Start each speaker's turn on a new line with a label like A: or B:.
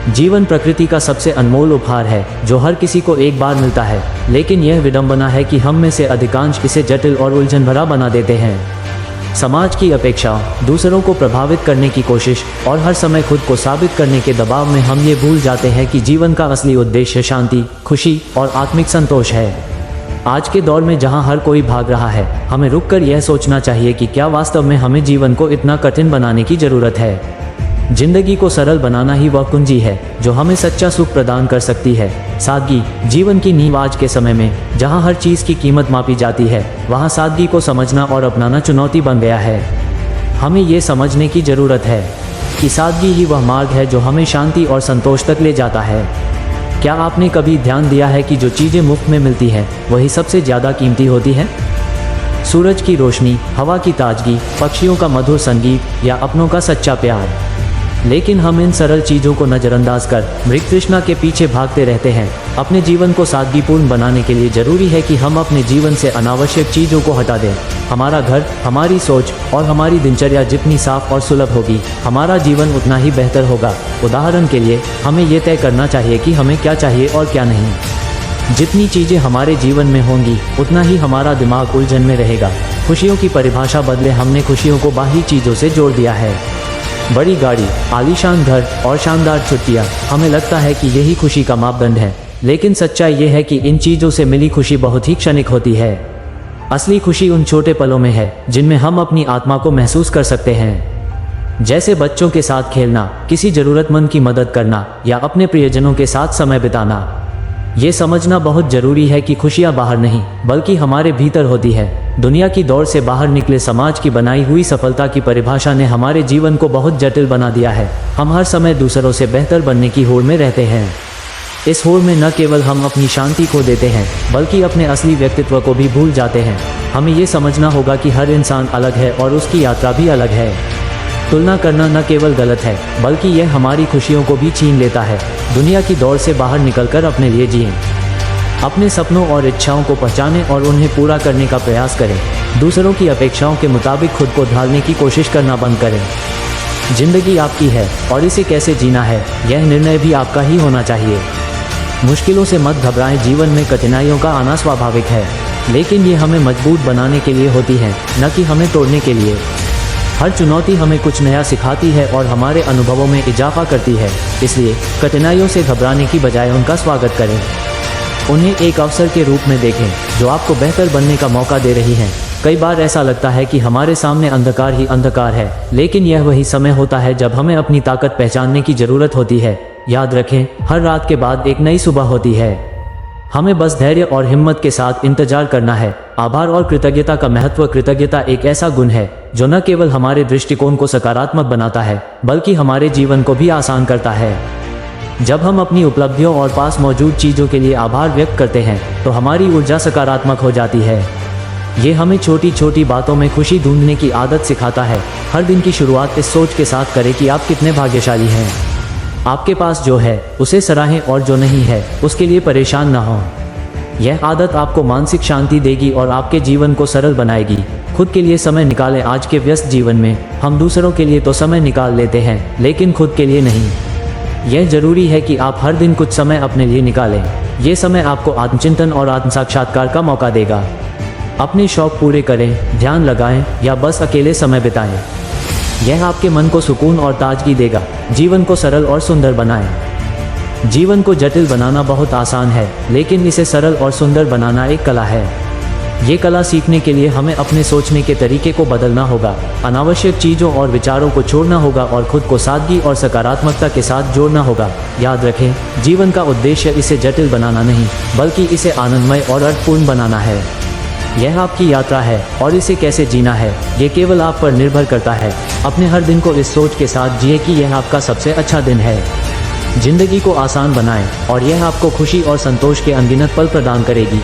A: जीवन प्रकृति का सबसे अनमोल उपहार है जो हर किसी को एक बार मिलता है, लेकिन यह विडंबना है कि हम में से अधिकांश इसे जटिल और उलझन भरा बना देते हैं। समाज की अपेक्षा, दूसरों को प्रभावित करने की कोशिश और हर समय खुद को साबित करने के दबाव में हम ये भूल जाते हैं कि जीवन का असली उद्देश्य शांति, खुशी और आत्मिक संतोष है। आज के दौर में जहां हर कोई भाग रहा है, हमें रुककर यह सोचना चाहिए कि क्या वास्तव में हमें जीवन को इतना कठिन बनाने की जरूरत है। जिंदगी को सरल बनाना ही वह कुंजी है जो हमें सच्चा सुख प्रदान कर सकती है। सादगी जीवन की नींव। आज के समय में जहां हर चीज़ की कीमत मापी जाती है, वहां सादगी को समझना और अपनाना चुनौती बन गया है। हमें ये समझने की ज़रूरत है कि सादगी ही वह मार्ग है जो हमें शांति और संतोष तक ले जाता है। क्या आपने कभी ध्यान दिया है कि जो चीज़ें मुफ्त में मिलती हैं वही सबसे ज़्यादा कीमती होती हैं? सूरज की रोशनी, हवा की ताजगी, पक्षियों का मधुर संगीत या अपनों का सच्चा प्यार। लेकिन हम इन सरल चीज़ों को नज़रअंदाज कर मृग तृष्णा के पीछे भागते रहते हैं। अपने जीवन को सादगीपूर्ण बनाने के लिए ज़रूरी है कि हम अपने जीवन से अनावश्यक चीज़ों को हटा दें। हमारा घर, हमारी सोच और हमारी दिनचर्या जितनी साफ और सुलभ होगी, हमारा जीवन उतना ही बेहतर होगा। उदाहरण के लिए, हमें ये तय करना चाहिए कि हमें क्या चाहिए और क्या नहीं। जितनी चीज़ें हमारे जीवन में होंगी, उतना ही हमारा दिमाग उलझन में रहेगा। खुशियों की परिभाषा बदले हमने खुशियों को बाहरी चीज़ों से जोड़ दिया है। बड़ी गाड़ी, आलीशान घर और शानदार छुट्टियां, हमें लगता है कि यही खुशी का मापदंड है, लेकिन सच्चाई ये है कि इन चीज़ों से मिली खुशी बहुत ही क्षणिक होती है। असली खुशी उन छोटे पलों में है जिनमें हम अपनी आत्मा को महसूस कर सकते हैं, जैसे बच्चों के साथ खेलना, किसी ज़रूरतमंद की मदद करना या अपने प्रियजनों के साथ समय बिताना। ये समझना बहुत ज़रूरी है कि खुशियाँ बाहर नहीं बल्कि हमारे भीतर होती है। दुनिया की दौड़ से बाहर निकले समाज की बनाई हुई सफलता की परिभाषा ने हमारे जीवन को बहुत जटिल बना दिया है। हम हर समय दूसरों से बेहतर बनने की होड़ में रहते हैं। इस होड़ में न केवल हम अपनी शांति खो देते हैं, बल्कि अपने असली व्यक्तित्व को भी भूल जाते हैं। हमें ये समझना होगा कि हर इंसान अलग है और उसकी यात्रा भी अलग है। तुलना करना न केवल गलत है, बल्कि यह हमारी खुशियों को भी छीन लेता है। दुनिया की दौड़ से बाहर निकलकर अपने लिए जिएं। अपने सपनों और इच्छाओं को पहचानें और उन्हें पूरा करने का प्रयास करें। दूसरों की अपेक्षाओं के मुताबिक खुद को ढालने की कोशिश करना बंद करें। जिंदगी आपकी है और इसे कैसे जीना है, यह निर्णय भी आपका ही होना चाहिए। मुश्किलों से मत घबराएं। जीवन में कठिनाइयों का आना स्वाभाविक है, लेकिन ये हमें मजबूत बनाने के लिए होती हैं, न कि हमें तोड़ने के लिए। हर चुनौती हमें कुछ नया सिखाती है और हमारे अनुभवों में इजाफा करती है। इसलिए कठिनाइयों से घबराने की बजाय उनका स्वागत करें। उन्हें एक अवसर के रूप में देखें जो आपको बेहतर बनने का मौका दे रही हैं। कई बार ऐसा लगता है कि हमारे सामने अंधकार ही अंधकार है, लेकिन यह वही समय होता है जब हमें अपनी ताकत पहचानने की ज़रूरत होती है। याद रखें, हर रात के बाद एक नई सुबह होती है। हमें बस धैर्य और हिम्मत के साथ इंतजार करना है। आभार और कृतज्ञता का महत्व। कृतज्ञता एक ऐसा गुण है जो न केवल हमारे दृष्टिकोण को सकारात्मक बनाता है, बल्कि हमारे जीवन को भी आसान करता है। जब हम अपनी उपलब्धियों और पास मौजूद चीज़ों के लिए आभार व्यक्त करते हैं, तो हमारी ऊर्जा सकारात्मक हो जाती है। ये हमें छोटी छोटी बातों में खुशी ढूंढने की आदत सिखाता है। हर दिन की शुरुआत इस सोच के साथ करें कि आप कितने भाग्यशाली हैं। आपके पास जो है उसे सराहें और जो नहीं है उसके लिए परेशान न हों। यह आदत आपको मानसिक शांति देगी और आपके जीवन को सरल बनाएगी। खुद के लिए समय निकालें। आज के व्यस्त जीवन में हम दूसरों के लिए तो समय निकाल लेते हैं, लेकिन खुद के लिए नहीं। यह जरूरी है कि आप हर दिन कुछ समय अपने लिए निकालें। यह समय आपको आत्मचिंतन और आत्म साक्षात्कार का मौका देगा। अपने शौक पूरे करें, ध्यान लगाएं या बस अकेले समय बिताएं। यह आपके मन को सुकून और ताजगी देगा। जीवन को सरल और सुंदर बनाएं। जीवन को जटिल बनाना बहुत आसान है, लेकिन इसे सरल और सुंदर बनाना एक कला है। ये कला सीखने के लिए हमें अपने सोचने के तरीके को बदलना होगा, अनावश्यक चीज़ों और विचारों को छोड़ना होगा और खुद को सादगी और सकारात्मकता के साथ जोड़ना होगा। याद रखें, जीवन का उद्देश्य इसे जटिल बनाना नहीं, बल्कि इसे आनंदमय और अर्थपूर्ण बनाना है। यह आपकी यात्रा है और इसे कैसे जीना है, ये केवल आप पर निर्भर करता है। अपने हर दिन को इस सोच के साथ जिए कि यह आपका सबसे अच्छा दिन है। जिंदगी को आसान बनाएं और यह आपको खुशी और संतोष के अनगिनत पल प्रदान करेगी।